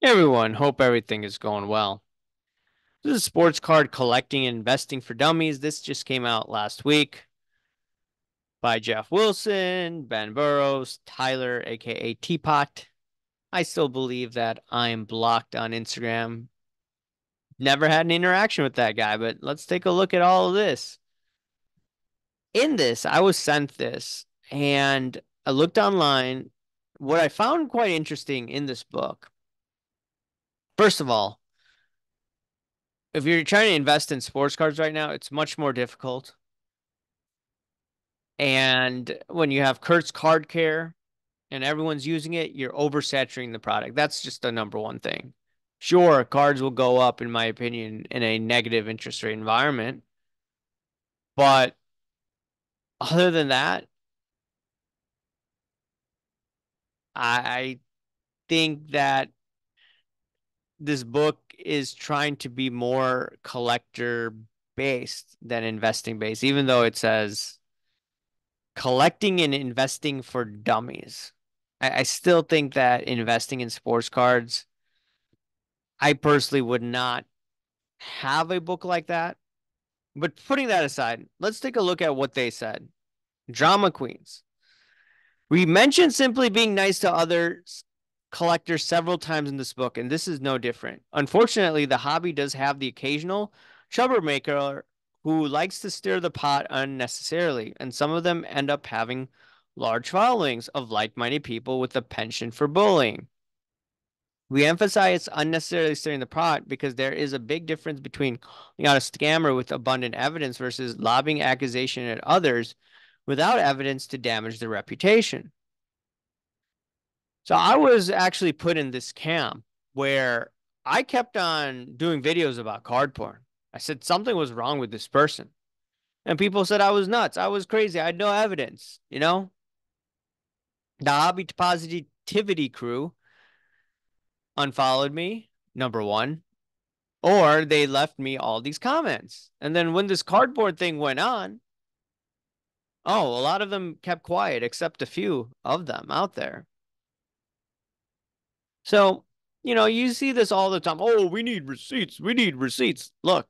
Hey everyone, hope everything is going well. This is Sports Card Collecting and Investing for Dummies. This just came out last week by Jeff Wilson, Ben Burrows, Tyler, aka Teapot. I still believe that I'm blocked on Instagram. Never had an interaction with that guy, but let's take a look at all of this. In this, I was sent this and I looked online. What I found quite interesting in this book, first of all, if you're trying to invest in sports cards right now, it's much more difficult. And when you have Kurt's Card Care and everyone's using it, you're oversaturating the product. That's just the number one thing. Sure, cards will go up, in my opinion, in a negative interest rate environment. But other than that, I think that this book is trying to be more collector based than investing based, even though it says collecting and investing for dummies. I still think that investing in sports cards, I personally would not have a book like that. But putting that aside, let's take a look at what they said. Drama queens. We mentioned simply being nice to others, collectors several times in this book, and this is no different. Unfortunately, the hobby does have the occasional troublemaker who likes to stir the pot unnecessarily, and some of them end up having large followings of like-minded people with a penchant for bullying. We emphasize unnecessarily stirring the pot because there is a big difference between calling out a scammer with abundant evidence versus lobbing accusation at others without evidence to damage their reputation. So I was actually put in this camp where I kept on doing videos about card porn. I said something was wrong with this person. And people said I was nuts. I was crazy. I had no evidence, you know? The hobby positivity crew unfollowed me, number one. Or they left me all these comments. And then when this cardboard thing went on, oh, a lot of them kept quiet, except a few of them out there. So, you see this all the time. Oh, we need receipts. We need receipts. Look,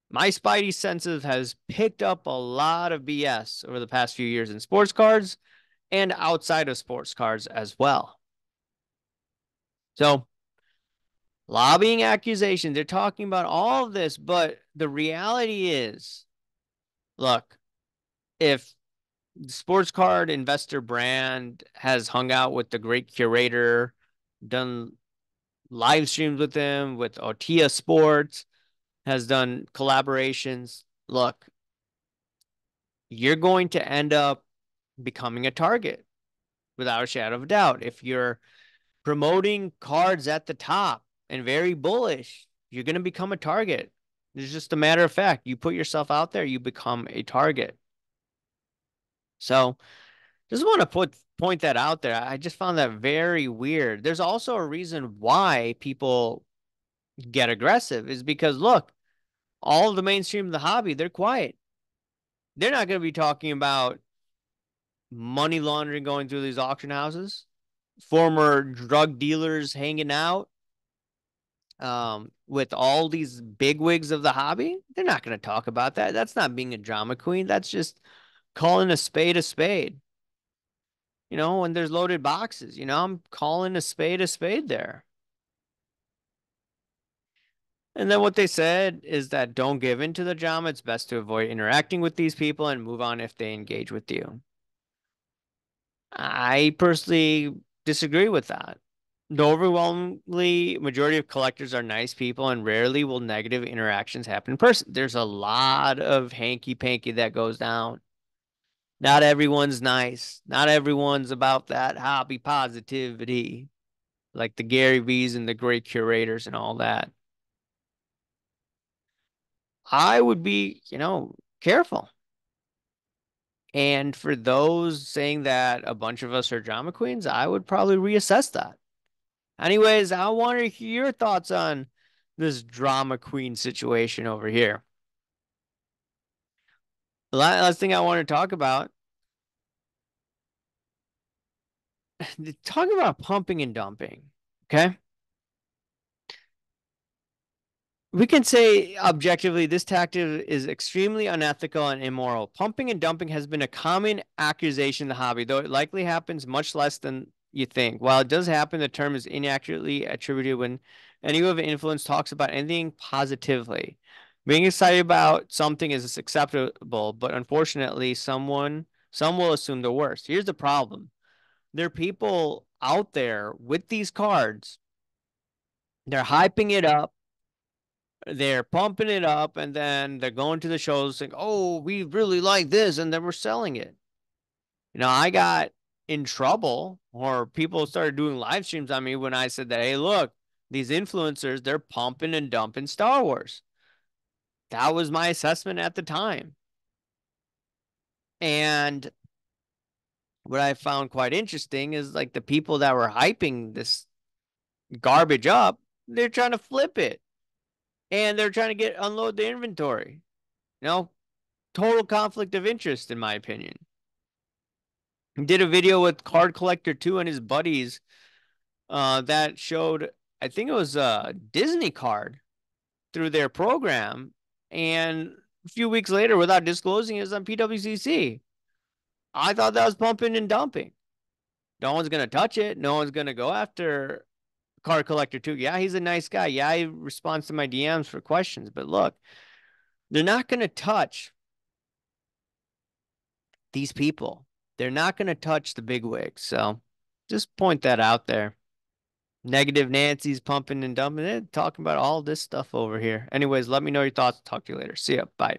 my spidey senses has picked up a lot of BS over the past few years in sports cards and outside of sports cards as well. So, lobbying accusations, they're talking about all of this, but the reality is, look, if sports card investor brand has hung out with the great curator, done live streams with him, with Otia Sports, has done collaborations. Look, you're going to end up becoming a target without a shadow of a doubt. If you're promoting cards at the top and very bullish, you're going to become a target. It's just a matter of fact. You put yourself out there, you become a target. So, just want to point that out there. I just found that very weird. There's also a reason why people get aggressive is because look, all of the mainstream of the hobby, they're quiet. They're not going to be talking about money laundering going through these auction houses, former drug dealers hanging out with all these bigwigs of the hobby. They're not going to talk about that. That's not being a drama queen. That's just calling a spade a spade. When there's loaded boxes, I'm calling a spade there. And then what they said is that don't give in to the drama. It's best to avoid interacting with these people and move on if they engage with you. I personally disagree with that. The overwhelmingly majority of collectors are nice people and rarely will negative interactions happen in person. There's a lot of hanky panky that goes down. Not everyone's nice. Not everyone's about that hobby positivity, like the Gary V's and the great curators and all that. I would be, careful. And for those saying that a bunch of us are drama queens, I would probably reassess that. Anyways, I want to hear your thoughts on this drama queen situation over here. The last thing I want to talk about, talk about pumping and dumping. Okay. We can say objectively this tactic is extremely unethical and immoral. Pumping and dumping has been a common accusation in the hobby, though it likely happens much less than you think. While it does happen, the term is inaccurately attributed when anyone of influence talks about anything positively. Being excited about something is acceptable, but unfortunately, some will assume the worst. Here's the problem. There are people out there with these cards. They're hyping it up, they're pumping it up, and then they're going to the shows saying, "Oh, we really like this," and then we're selling it. I got in trouble, or people started doing live streams on me when I said that, "Hey, look, these influencers, they're pumping and dumping Star Wars." That was my assessment at the time. And what I found quite interesting is like the people that were hyping this garbage up, they're trying to flip it and they're trying to unload the inventory. You know, total conflict of interest, in my opinion. He did a video with Card Collector 2 and his buddies that showed, I think it was a Disney card through their program. And a few weeks later, without disclosing, it was on PWCC. I thought that was pumping and dumping. No one's going to touch it. No one's going to go after Card Collector 2. Yeah, he's a nice guy. Yeah, he responds to my DMs for questions. But look, they're not going to touch these people. They're not going to touch the big wigs. So just point that out there. Negative Nancy's pumping and dumping it, talking about all this stuff over here. Anyways, let me know your thoughts. Talk to you later. See ya. Bye.